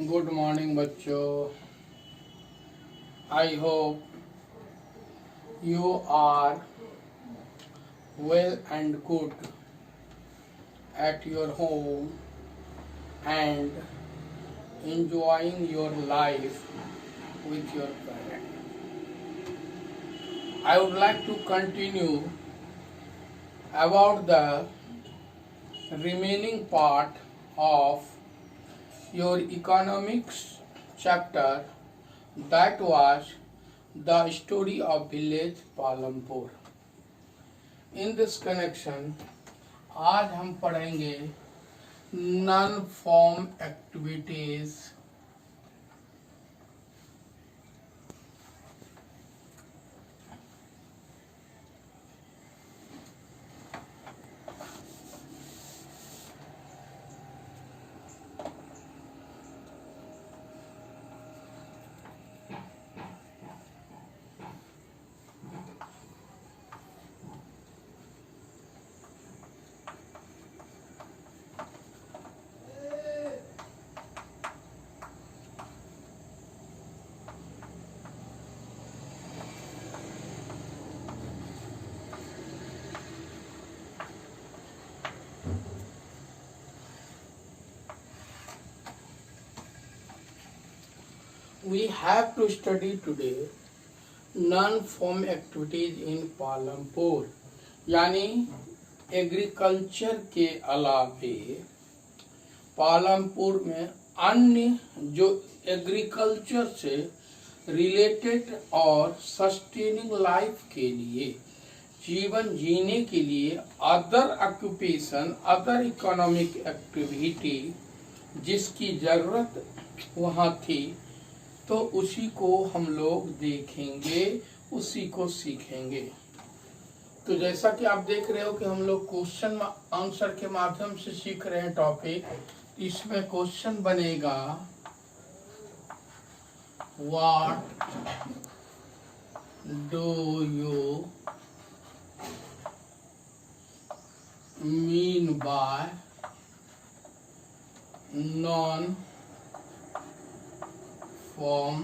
Good morning बच्चों। I hope you are well and good at your home and enjoying your life with your parent. I would like to continue about the remaining part of your economics chapter, that was the story of village Palampur. In this connection, आज हम पढ़ेंगे non farm activities. We have to study today non-farm activities in Palampur, यानी agriculture के अलावे पालमपुर में अन्य जो agriculture से रिलेटेड और सस्टेनिंग लाइफ के लिए, जीवन जीने के लिए other occupation, other economic activity जिसकी जरूरत वहाँ थी, तो उसी को हम लोग देखेंगे, उसी को सीखेंगे। तो जैसा कि आप देख रहे हो कि हम लोग क्वेश्चन आंसर के माध्यम से सीख रहे हैं टॉपिक। इसमें क्वेश्चन बनेगा what do you mean by non farm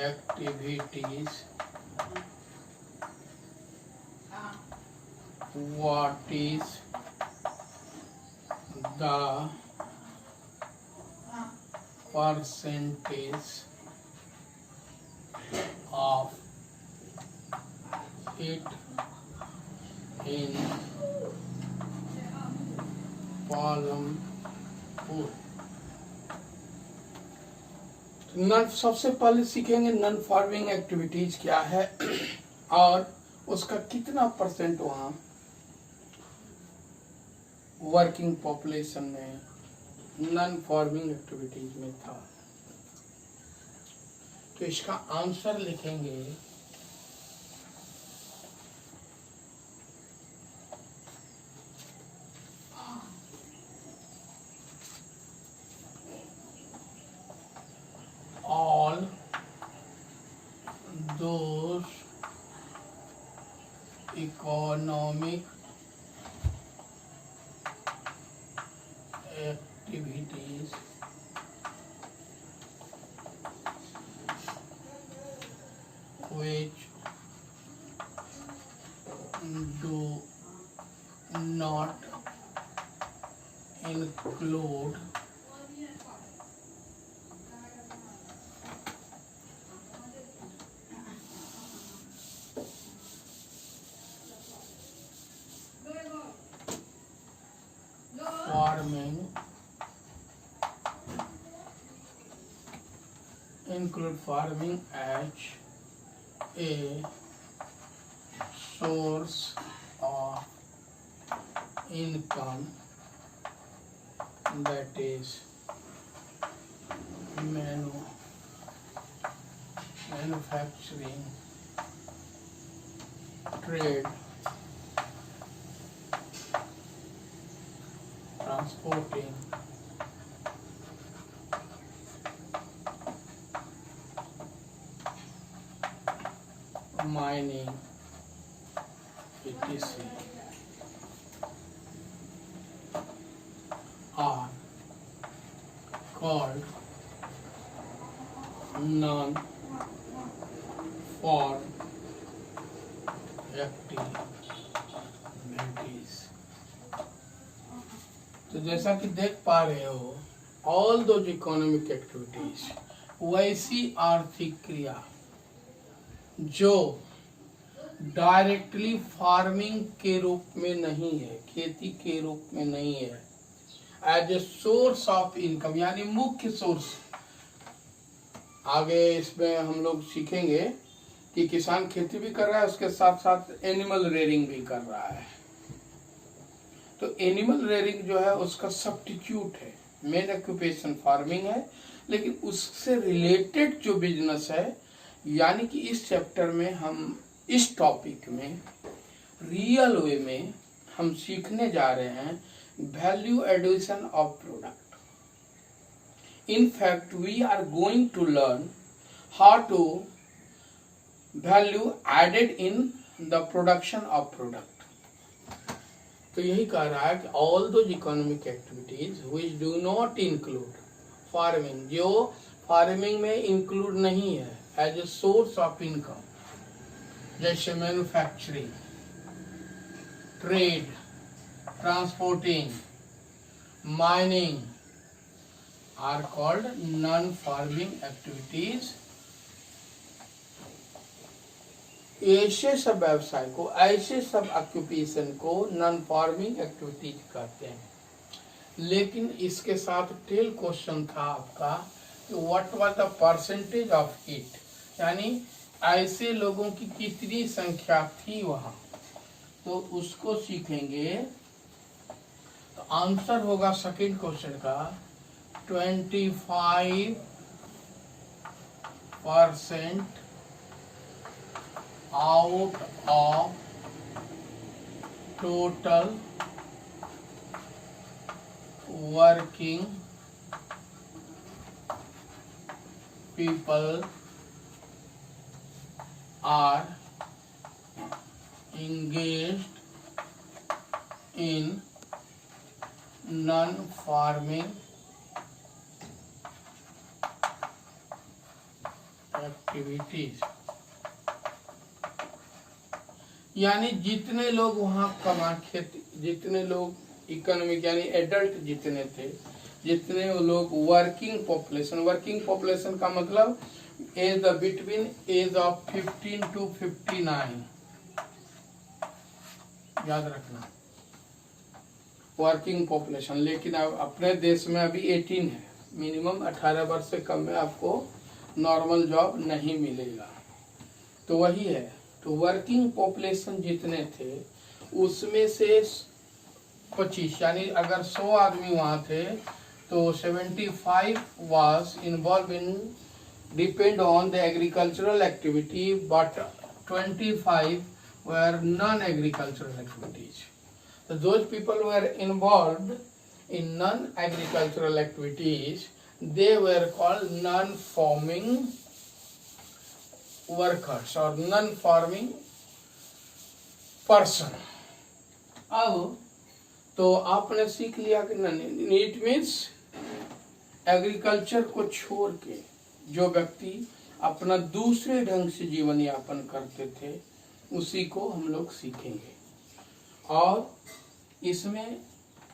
activities, what is the percentage of it in Palampur। नन सबसे पहले सीखेंगे नॉन फार्मिंग एक्टिविटीज क्या है और उसका कितना परसेंट वहाँ वर्किंग पॉपुलेशन में नॉन फार्मिंग एक्टिविटीज में था। तो इसका आंसर लिखेंगे all those economic activities which do not include farming as a source of income, that is manufacturing, trade, transporting, mining, etc. are called non-farm activities. तो जैसा कि देख पा रहे हो, ऑल दोज इकोनॉमिक एक्टिविटीज, वैसी आर्थिक क्रिया जो डायरेक्टली फार्मिंग के रूप में नहीं है, खेती के रूप में नहीं है, as a source of income, यानी मुख्य सोर्स। आगे इसमें हम लोग सीखेंगे कि किसान खेती भी कर रहा है, उसके साथ साथ एनिमल रेयरिंग भी कर रहा है। तो एनिमल रेयरिंग जो है उसका सब्स्टिट्यूट है, मेन ऑक्यूपेशन फार्मिंग है, लेकिन उससे रिलेटेड जो बिजनेस है, यानी कि इस चैप्टर में हम इस टॉपिक में रियल वे में हम सीखने जा रहे हैं value addition of product. In fact we are going to learn how to value added in the production of product. तो यही कह रहा है कि all those economic activities which do not include farming, जो फार्मिंग में इंक्लूड नहीं है as a source of income, जैसे manufacturing, trade, transporting, mining, are called non farming activities. ऐसे सब व्यवसाय को, ऐसे सब ऑक्यूपेशन को नॉन फार्मिंग एक्टिविटीज कहते हैं। लेकिन इसके साथ टेल क्वेश्चन था आपका कि what was the percentage of it, यानी ऐसे लोगों की कितनी संख्या थी वहां, तो उसको सीखेंगे। तो आंसर होगा सेकंड क्वेश्चन का 25% out of total working people are engaged in non-farming activities, यानी जितने लोग वहाँ जितने लोग इकोनॉमिक यानी एडल्ट जितने थे, जितने लोग वर्किंग पॉपुलेशन का मतलब age between age of 15 to 59, याद रखना वर्किंग पॉपुलेशन। लेकिन अब अपने देश में अभी 18 है, मिनिमम 18 वर्ष से कम में आपको नॉर्मल जॉब नहीं मिलेगा। तो वही है, तो वर्किंग पॉपुलेशन जितने थे उसमें से 25, यानी अगर 100 आदमी वहाँ थे तो 75 was involved in depend on the agricultural activity, but 25 were non-agricultural activities. So those people were involved in non-agricultural activities, they were called non-farming workers or non-farming person. अब तो आपने सीख लिया कि इट मीन्स एग्रीकल्चर को छोड़ के जो व्यक्ति अपना दूसरे ढंग से जीवन यापन करते थे उसी को हम लोग सीखेंगे। और इसमें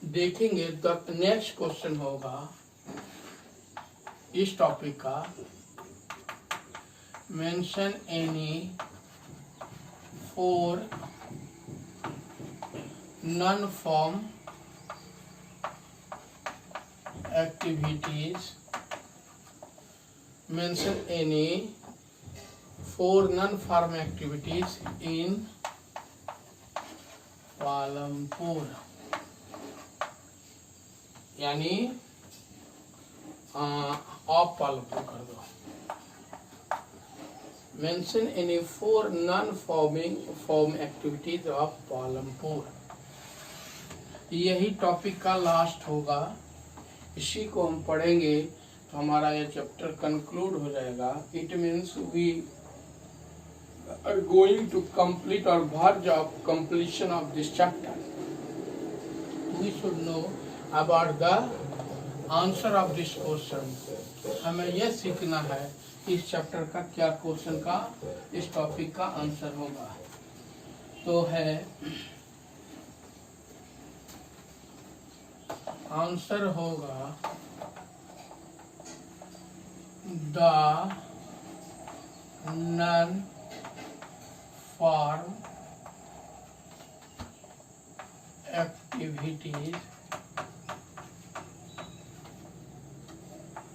देखेंगे तो नेक्स्ट क्वेश्चन होगा इस टॉपिक का, mention any 4 non-farm activities, mention any 4 non-farm activities in Palampur, यानी ऑफ पालमपुर कर दो। Mention any 4 non-farm activities of Palampur. यही टॉपिक का लास्ट होगा, इसी को हम पढ़ेंगे तो हमारा ये चैप्टर कंक्लूड हो जाएगा। It means we are going to complete और verge of completion of this chapter. We should know about the answer of this question, हमें यह सीखना है इस चैप्टर का क्या क्वेश्चन का इस टॉपिक का आंसर होगा। तो है आंसर होगा the non farm activities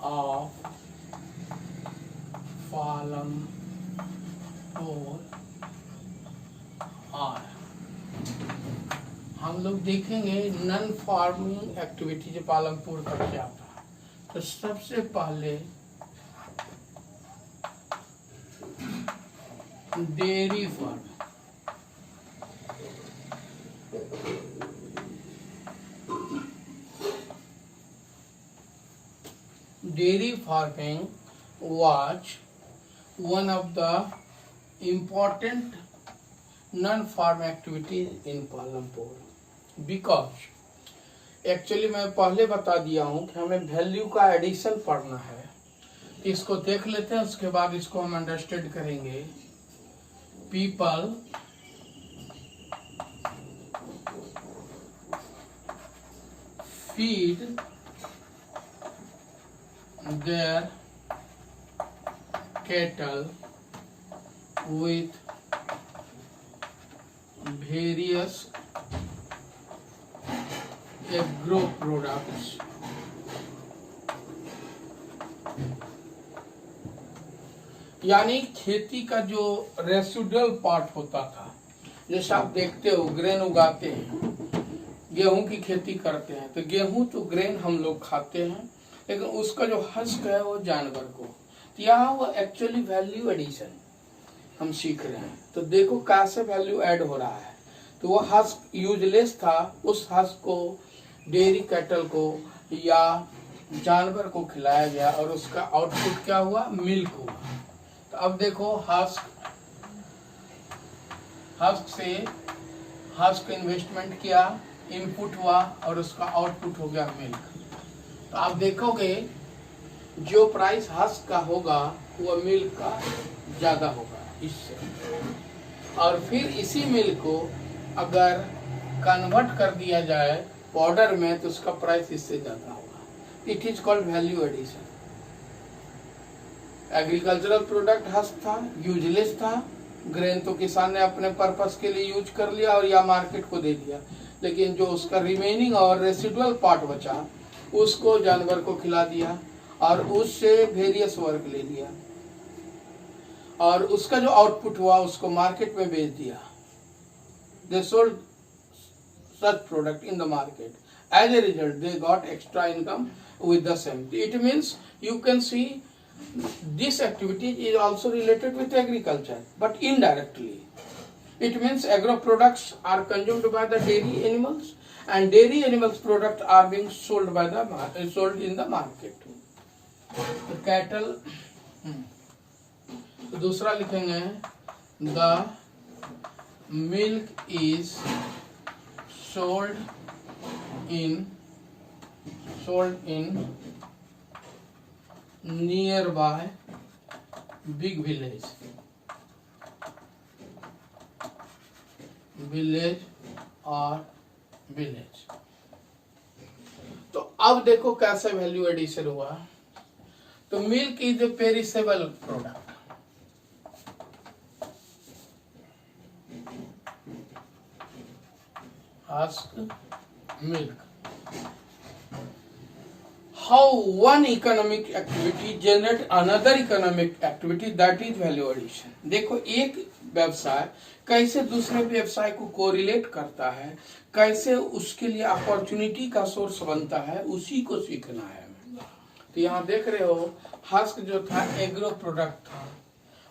of Palampur are. हम लोग देखेंगे नॉन फार्मिंग एक्टिविटीज पालमपुर का क्या था। तो सबसे पहले dairy farm, dairy farming was one of the important non-farm activities in Palampur because actually मैं पहले बता दिया हूँ कि हमें वैल्यू का एडिशन पढ़ना है। इसको देख लेते हैं, उसके बाद इसको हम अंडरस्टैंड करेंगे। People feed their cattle with various agro products यानी खेती का जो रेसिडुअल पार्ट होता था, जैसे आप देखते हो ग्रेन उगाते हैं, गेहूं की खेती करते हैं, तो गेहूं तो ग्रेन हम लोग खाते हैं, लेकिन उसका जो हस्क है वो जानवर को। तो यहाँ वो एक्चुअली वैल्यू एडिशन हम सीख रहे हैं। तो देखो कैसे वैल्यू ऐड हो रहा है। तो वो हस्क यूजलेस था, उस हस्क को डेयरी कैटल को या जानवर को खिलाया गया और उसका आउटपुट क्या हुआ, मिल्क हुआ। तो अब देखो हस्क से हस्क इन्वेस्टमेंट किया, इनपुट हुआ और उसका आउटपुट हो गया मिल्क। तो आप देखोगे जो प्राइस हस्क का होगा वो मिल्क का ज्यादा होगा इससे, और फिर इसी मिल्क को अगर कन्वर्ट कर दिया जाए पाउडर में तो उसका प्राइस इससे ज्यादा होगा। It is called value addition. Agricultural product husk था, यूजलेस था, ग्रेन तो किसान ने अपने पर्पस के लिए यूज कर लिया और या मार्केट को दे दिया, लेकिन जो उसका रिमेनिंग और रेसिडुअल पार्ट बचा उसको जानवर को खिला दिया और उससे वेरियस वर्क ले लिया और उसका जो आउटपुट हुआ उसको मार्केट में बेच दिया। They sold such product in the market, as a result they got extra income with the same. It means you can see this activity is also related with agriculture but indirectly. It means agro products are consumed by the dairy animals and dairy animals product are being sold in the market. तो cattle, तो दूसरा लिखेंगे the milk is sold in nearby big village और village. तो अब देखो कैसे value addition हुआ। तो milk is a perishable product, ask milk. How one economic activity generate another economic activity, that is value addition. देखो एक व्यवसाय कैसे दूसरे व्यवसाय को कोरिलेट करता है, कैसे उसके लिए अपॉर्चुनिटी का सोर्स बनता है, उसी को सीखना है। तो यहाँ देख रहे हो हस्क जो था एग्रो प्रोडक्ट था,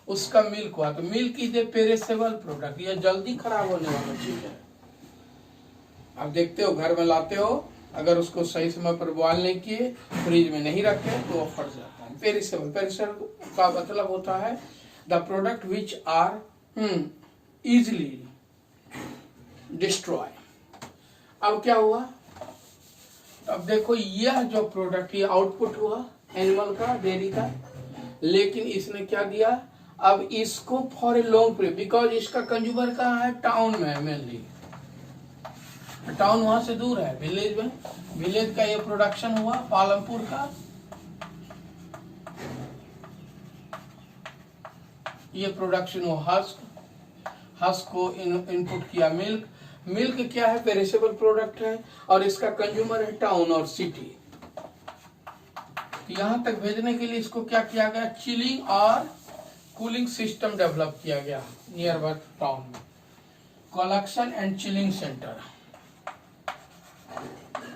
उसका मिल्क हुआ। तो milk is a perishable product, यह जल्दी खराब होने वाला चीज है। आप देखते हो घर में लाते हो, अगर उसको सही समय पर बॉयल नहीं किए, फ्रिज में नहीं रखे तो वो फट जाता है। पेरिसेबल का मतलब होता है the product which are easily destroy. अब क्या हुआ, अब देखो यह जो प्रोडक्ट ये आउटपुट हुआ एनिमल का, डेयरी का, लेकिन इसने क्या दिया, अब इसको for a long period, because इसका कंज्यूमर कहाँ है, टाउन में है मेनली, टाउन वहां से दूर है, विलेज में, विलेज का ये प्रोडक्शन हुआ पालमपुर का, ये प्रोडक्शन हुआ हस्क को इनपुट किया मिल्क, मिल्क क्या है, पेरिसेबल प्रोडक्ट है, और इसका कंज्यूमर है टाउन और सिटी। यहां तक भेजने के लिए इसको क्या किया गया, चिलिंग और कूलिंग सिस्टम डेवलप किया गया नियर बाय टाउन में, collection and chilling centre,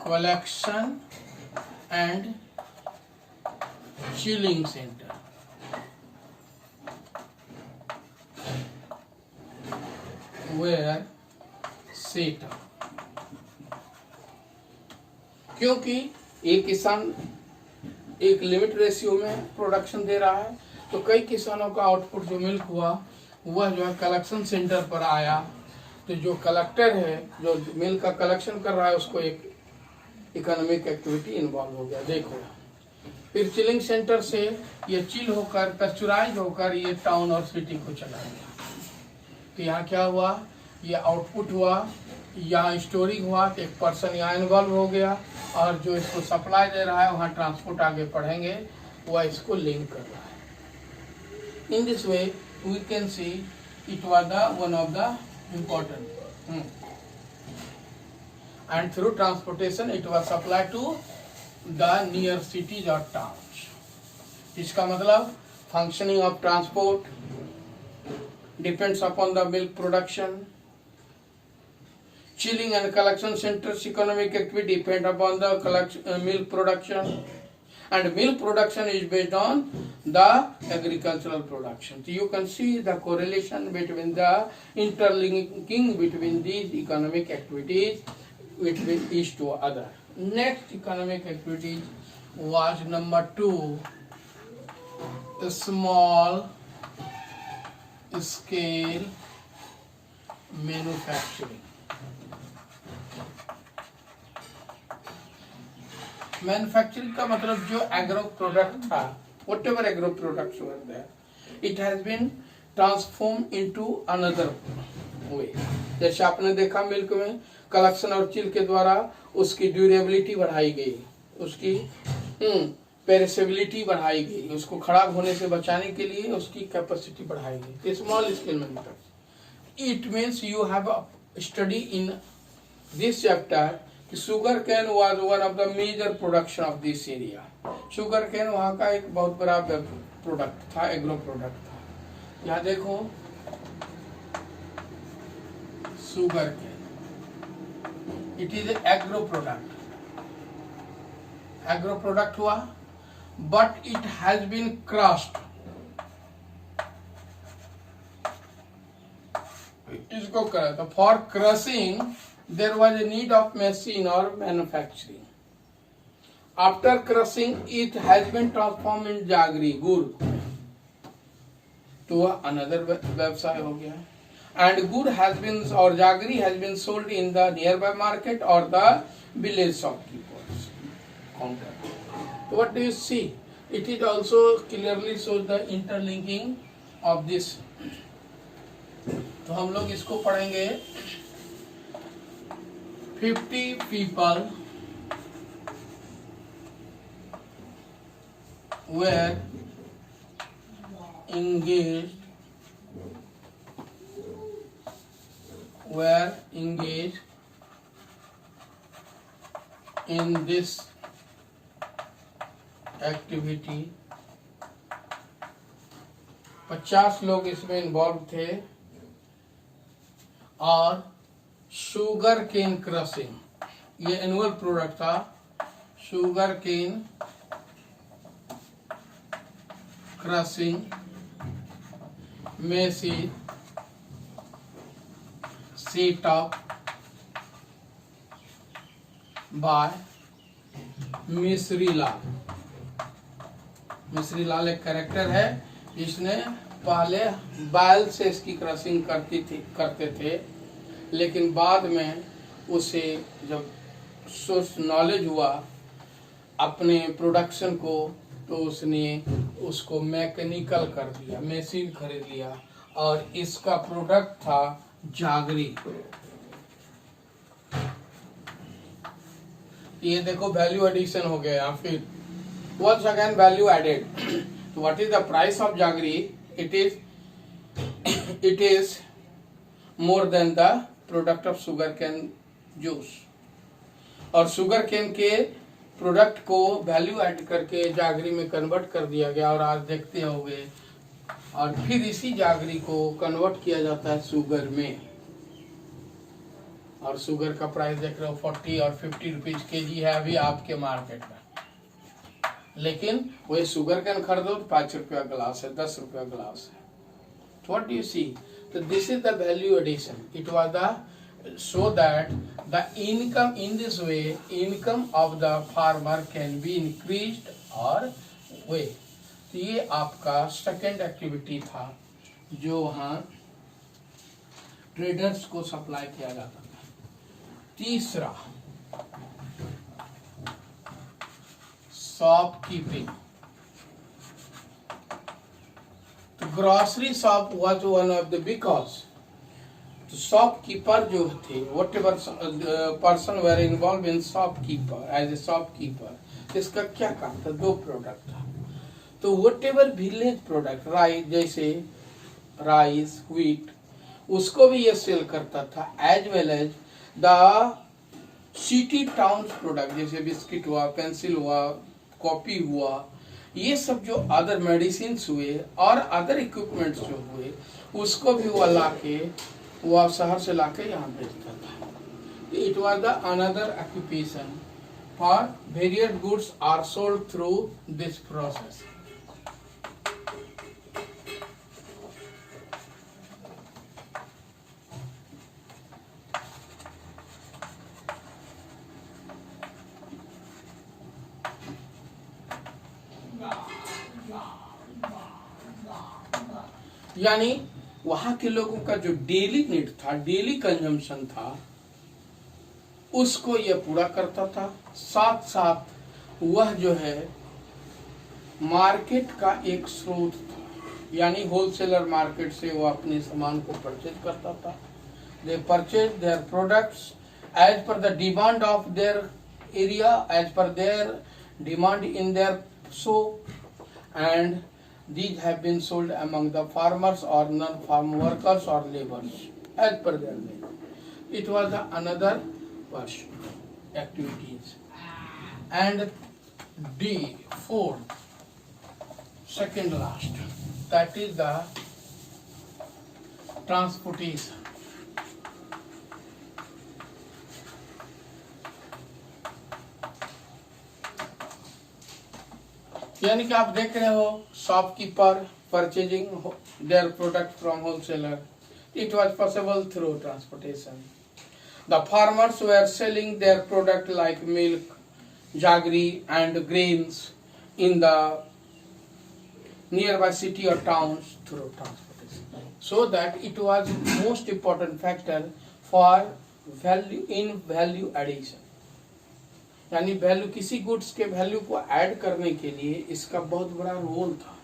collection and chilling centre, where set up, क्योंकि एक किसान एक लिमिट रेशियो में प्रोडक्शन दे रहा है, तो कई किसानों का आउटपुट जो मिल्क हुआ वह जो है कलेक्शन सेंटर पर आया, तो जो कलेक्टर है जो मिल्क का कलेक्शन कर रहा है उसको एक इकोनॉमिक एक्टिविटी इन्वॉल्व हो गया। देखो फिर चिलिंग सेंटर से ये चिल होकर पेस्चराइज होकर ये टाउन और सिटी को चला गया। तो यहाँ क्या हुआ, ये आउटपुट हुआ, यहाँ स्टोरिंग हुआ, तो एक पर्सन यहाँ इन्वॉल्व हो गया, और जो इसको सप्लाई दे रहा है वहाँ ट्रांसपोर्ट आगे पढ़ेंगे वह इसको लिंक कर रहा है। In this way we can see it was the one of the important and through transportation it was supplied to the near cities or towns. इसका मतलब functioning of transport depends upon the milk production. Chilling and collection centers economic activity depend upon the milk production, and milk production is based on the agricultural production. So you can see the correlation between the interlinking between these economic activities between each to other. Next economic activity was number 2, small scale manufacturing. Manufacturing का मतलब जो agro product था, whatever agro products were there, it has been transform into another way. जैसे आपने देखा milk में collection और chill के द्वारा उसकी ड्यूरेबिलिटी बढ़ाई गई, उसकी पेरिसेबिलिटी बढ़ाई गई, उसको खराब होने से बचाने के लिए उसकी कैपेसिटी बढ़ाई गई। Small scale manufacturing, it means you have study in this chapter कि sugar cane was one of the major production of this area. Sugar cane वहाँ का एक बहुत बड़ा प्रोडक्ट था, एग्रो प्रोडक्ट था। यहाँ देखो sugar cane, it is agro product, agro product हुआ, but it has been crushed. इसको करा तो for crushing there was a need of machine or manufacturing. After crushing, it has been transformed in jaggery, gur. तो another व्यवसाय हो गया, and gur has been or jaggery has been sold in the nearby market or the village shopkeepers counter. So what do you see? It is also clearly shows the interlinking of this. तो हम लोग इसको पढ़ेंगे 50 people were engaged in this activity. 50 लोग इसमें involve थे, और sugar cane crushing, ये एनुअल प्रोडक्ट था, sugar cane crushing machine set up by Mishri Lal. Mishri Lal एक कैरेक्टर है जिसने पहले बैल से इसकी क्रशिंग करते थे, लेकिन बाद में उसे जब सोर्स नॉलेज हुआ अपने प्रोडक्शन को, तो उसने उसको मैकेनिकल कर दिया, मशीन खरीद लिया और इसका प्रोडक्ट था जागरी। ये देखो वैल्यू एडिशन हो गया। फिर once again value added. So what is the price of jaggery? It is more than the product of sugarcane juice. और शुगर केन के प्रोडक्ट को वैल्यू ऐड करके जागरी में कन्वर्ट कर दिया गया, और आज देखते होंगे। और फिर इसी जागरी को कन्वर्ट किया जाता है शुगर में, और शुगर का प्राइस देख रहे हो 40 और 50 रुपीज केजी है अभी आपके मार्केट में। लेकिन वही शुगर कैन खरीदो तो 5 रुपया ग्लास है, 10 रुपया ग्लास है। What do you see? So this is the value addition. It was the so that the income in this way, income of the farmer can be increased or way. तो ये आपका second activity था जो वहाँ traders को supply किया जाता था। तीसरा शॉपकीपिंग। तो grocery shop was one of the because तो शॉपकीपर जो थे, whatever person were involve in shopkeeper as a shopkeeper, इसका क्या काम था? 2 प्रोडक्ट था। तो whatever village product, rice जैसे राइस व्हीट, उसको भी ये सेल करता था, as well as the city town product जैसे बिस्किट हुआ, पेंसिल हुआ, कॉपी हुआ, ये सब जो अदर मेडिसिन हुए और अदर इक्विपमेंट्स जो हुए, उसको भी वह लाके वह शहर से लाके यहाँ बेचता था। It was the another occupation for various goods are sold through this process. यानी वहां के लोगों का जो डेली नीड था, डेली कंजम्पशन था, उसको यह पूरा करता था। साथ साथ वह जो है मार्केट का एक स्रोत था, यानी होलसेलर मार्केट से वह अपने सामान को परचेज करता था। They purchase their products as per the demand of their area, as per their demand in their show, and these have been sold among the farmers or non-farm workers or laborers as per their need. It was the another version activities. And D, 4, second last, that is the transportation. यानी कि आप देख रहे हो shopkeeper purchasing their product from wholesaler, it was possible through transportation. The farmers were selling their product like milk, jaggery and grains in the nearby city or towns through transportation, so that it was most important factor for value addition। यानी value, किसी goods के value को add करने के लिए इसका बहुत बड़ा रोल था।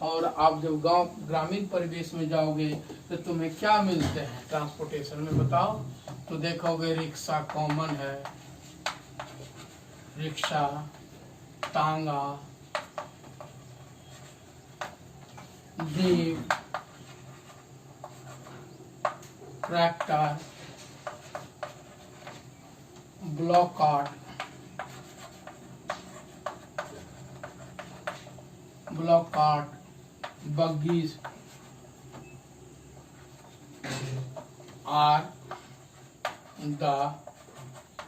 और आप जब गांव ग्रामीण परिवेश में जाओगे तो तुम्हें क्या मिलते हैं ट्रांसपोर्टेशन में, बताओ? तो देखोगे रिक्शा कॉमन है, रिक्शा, तांगा, jeep, tractor, block cart, buggies are the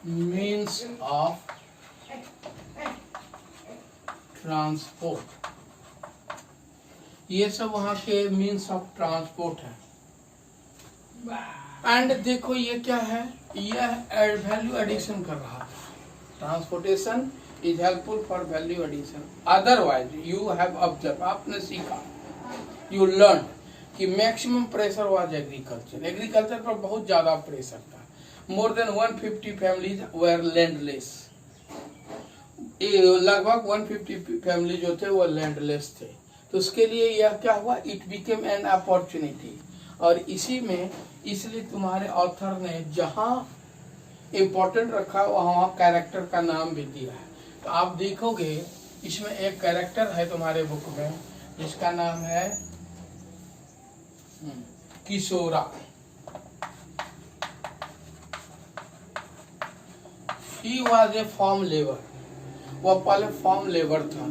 means of transport। ये सब वहाँ के मीन्स ऑफ ट्रांसपोर्ट है। एंड देखो ये क्या है, यह वैल्यू एडिशन कर रहा था। Transportation is helpful for value addition, otherwise you have observed, आपने सीखा, you learned कि मैक्सिमम प्रेशर वाज एग्रीकल्चर पर बहुत ज्यादा प्रेशर था। more than 150 families were landless. लगभग 150 फैमिली जो थे वो लैंडलेस थे। तो उसके लिए यह क्या हुआ, इट बिकेम एन अपॉर्चुनिटी। और इसी में इसलिए तुम्हारे ऑथर ने जहाँ इम्पोर्टेंट रखा वहाँ कैरेक्टर का नाम भी दिया है। तो आप देखोगे इसमें एक कैरेक्टर है तुम्हारे बुक में जिसका नाम है Kishora. He was a farm labour, वह पहले फार्म लेबर था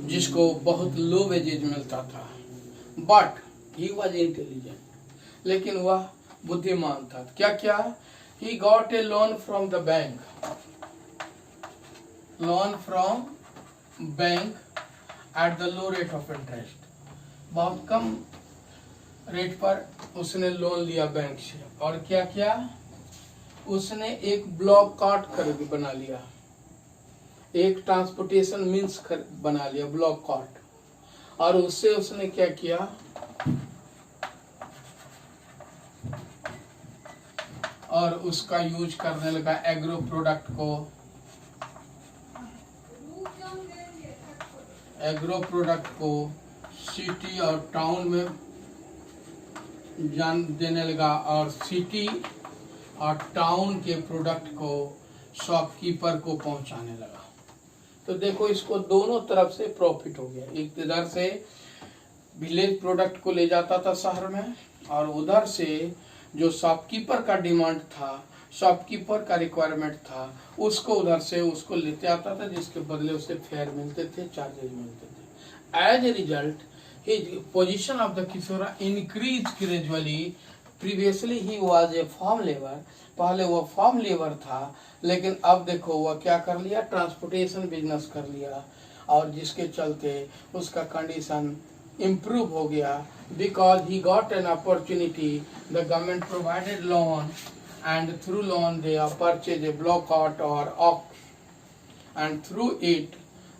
जिसको बहुत लो वेजेज मिलता था। बट ही वॉज इंटेलिजेंट, लेकिन वह बुद्धिमान था। क्या क्या, he got a loan from the bank, loan from bank at the low rate of interest. बहुत कम रेट पर उसने लोन लिया बैंक से। और क्या क्या, उसने एक ब्लॉक कार्ट खरीद बना लिया, एक ट्रांसपोर्टेशन मीन्स बना लिया ब्लॉक कार्ट। और उससे उसने क्या किया, और उसका यूज करने लगा एग्रो प्रोडक्ट को, एग्रो प्रोडक्ट को सिटी और टाउन में जान देने लगा, और सिटी और टाउन के प्रोडक्ट को शॉपकीपर को पहुंचाने लगा। तो देखो इसको दोनों तरफ से प्रॉफिट हो गया। एक इधर से विलेज प्रोडक्ट को ले जाता था शहर में, और उधर से जो शॉपकीपर का डिमांड था, शॉपकीपर का रिक्वायरमेंट था, उसको उधर से उसको लेते आता था, जिसके बदले उसे फेयर मिलते थे, चार्जेस मिलते थे। As a result his position of the Kishora increase gradually. Previously he was a farm labour, पहले वो फार्म लेबर था, लेकिन अब देखो वह क्या कर लिया, ट्रांसपोर्टेशन बिजनेस कर लिया, और जिसके चलते उसका कंडीशन इम्प्रूव हो गया। Because he got an opportunity, the government provided loan, and through loan they have purchased a block cart or ox, and through it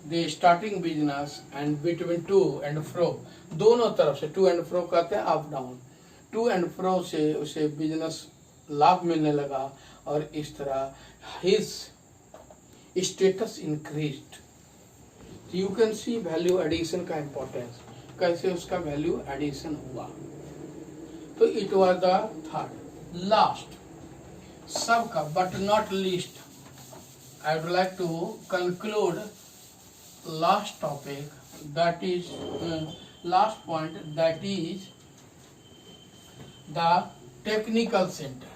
they starting business, and between to and fro, दोनों तरफ से to and fro कहते हैं up down, to and fro से उसे business लाभ मिलने लगा, और इस तरह his status increased. You can see value addition का इंपॉर्टेंस, कैसे उसका वैल्यू एडिशन हुआ। तो it was the third last सबका, but not least, I would like to conclude last topic, that is last point, that is the technical center.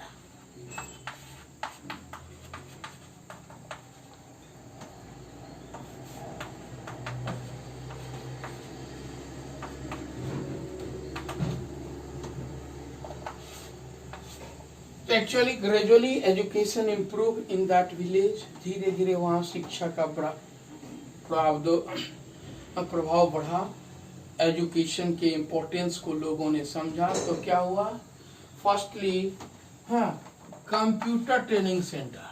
Actually gradually education improve in that village. धीरे धीरे वहाँ शिक्षा का प्रभाव बढ़ा, education के importance को लोगों ने समझा। तो क्या हुआ, firstly computer training centre,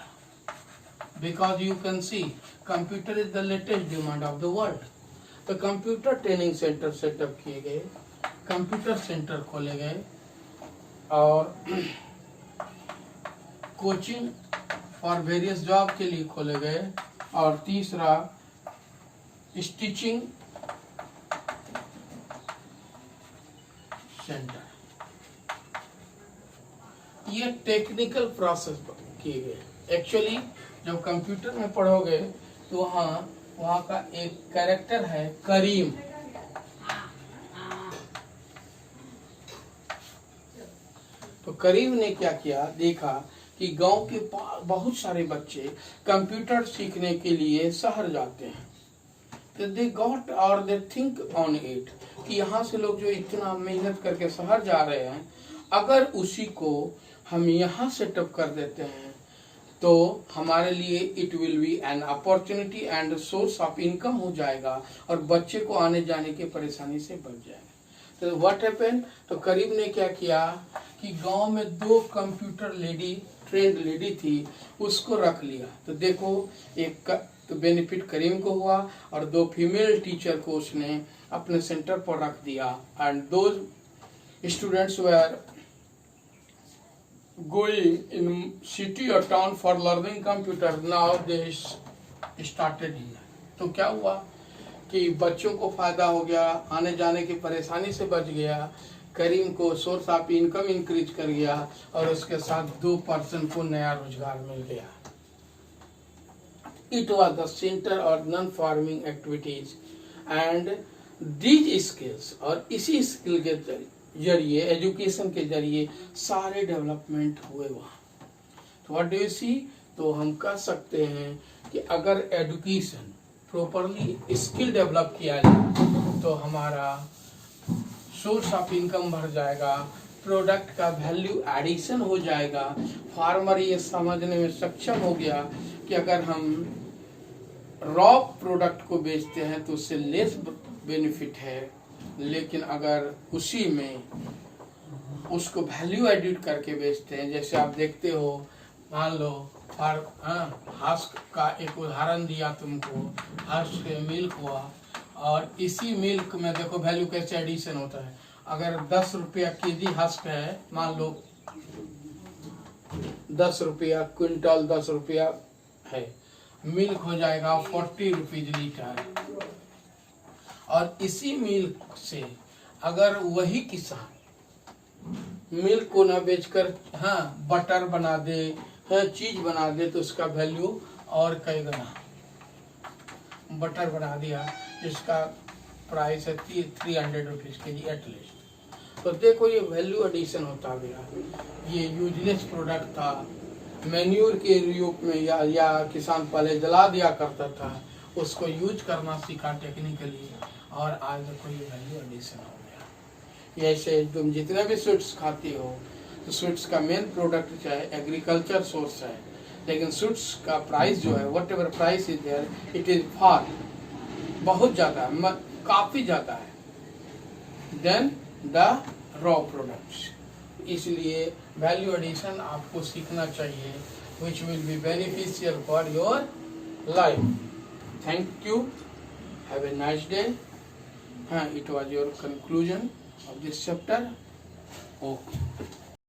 because you can C computer is the latest demand of the world. तो कंप्यूटर ट्रेनिंग सेंटर सेटअप किए गए, कंप्यूटर सेंटर खोले गए, और कोचिंग और वेरियस जॉब के लिए खोले गए। और तीसरा स्टिचिंग सेंटर, ये टेक्निकल प्रोसेस किए गए। एक्चुअली जब कंप्यूटर में पढ़ोगे तो वहाँ का एक कैरेक्टर है करीम। तो करीम ने क्या किया, देखा कि गांव के बहुत सारे बच्चे कंप्यूटर सीखने के लिए शहर जाते हैं। तो दे गॉट और दे थिंक ऑन इट कि यहाँ से लोग जो इतना मेहनत करके शहर जा रहे हैं, अगर उसी को हम यहाँ सेटअप कर देते हैं तो हमारे लिए it will be an opportunity and source of income हो जाएगा, और बच्चे को आने जाने की परेशानी से बच जाएगा। तो व्हाट हैपेंड, तो करीम ने क्या किया कि गांव में 2 कंप्यूटर लेडी, ट्रेंड लेडी थी, उसको रख लिया। तो देखो एक तो बेनिफिट करीम को हुआ, और 2 फीमेल टीचर को उसने अपने सेंटर पर रख दिया। एंड दो students going in city or town for learning computer. Now they started in. तो क्या हुआ कि बच्चों को फायदा हो गया, आने जाने की परेशानी से बच गया, करीम को सोर्स ऑफ इनकम इंक्रीज कर गया और उसके साथ 2% को नया रोजगार मिल गया. It was the center of non-farming activities and these skills और इसी स्किल के जरिए एजुकेशन के जरिए सारे डेवलपमेंट हुए वहाँ. तो व्हाट डू यू सी? तो हम कह सकते हैं कि अगर एजुकेशन प्रॉपरली स्किल डेवलप किया जाए तो हमारा सोर्स ऑफ इनकम बढ़ जाएगा, प्रोडक्ट का वैल्यू एडिशन हो जाएगा. फार्मर ये समझने में सक्षम हो गया कि अगर हम रॉ प्रोडक्ट को बेचते हैं तो उससे लेस बेनिफिट है, लेकिन अगर उसी में उसको वैल्यू एडिट करके बेचते हैं, जैसे आप देखते हो, मान लो हस्क का एक उदाहरण दिया तुमको, हस्क मिल्क हुआ और इसी मिल्क में देखो वैल्यू कैसे एडिशन होता है. अगर 10 रुपया केजी हस्क है, मान लो 10 रुपया क्विंटल, 10 रुपया है, मिल्क हो जाएगा 40 रुपीज लीटर. और इसी मिल्क से अगर वही किसान मिल्क को ना बेचकर बटर बना दे, चीज बना दे, तो उसका वैल्यू और कई गुना. बटर बना दिया जिसका प्राइस है 300 रुपीज के जी एटलीस्ट. तो देखो ये वैल्यू एडिशन होता गया. ये यूजलेस प्रोडक्ट था, मैन्यूर के रूप में या किसान पहले जला दिया करता था, उसको यूज करना सीखा टेक्निकली और आज देखो ये वैल्यू एडिशन हो गया. ऐसे तुम जितने भी स्वीट्स खाती हो तो स्वीट्स का मेन प्रोडक्ट चाहे एग्रीकल्चर सोर्स है, लेकिन स्वीट्स का प्राइस जो है whatever price is there it is far बहुत ज़्यादा है, काफ़ी ज़्यादा है देन द रॉ प्रोडक्ट्स. इसलिए वैल्यू एडिशन आपको सीखना चाहिए which will be beneficial for your life. Thank you. Have a nice day. It was your conclusion of this chapter. Okay.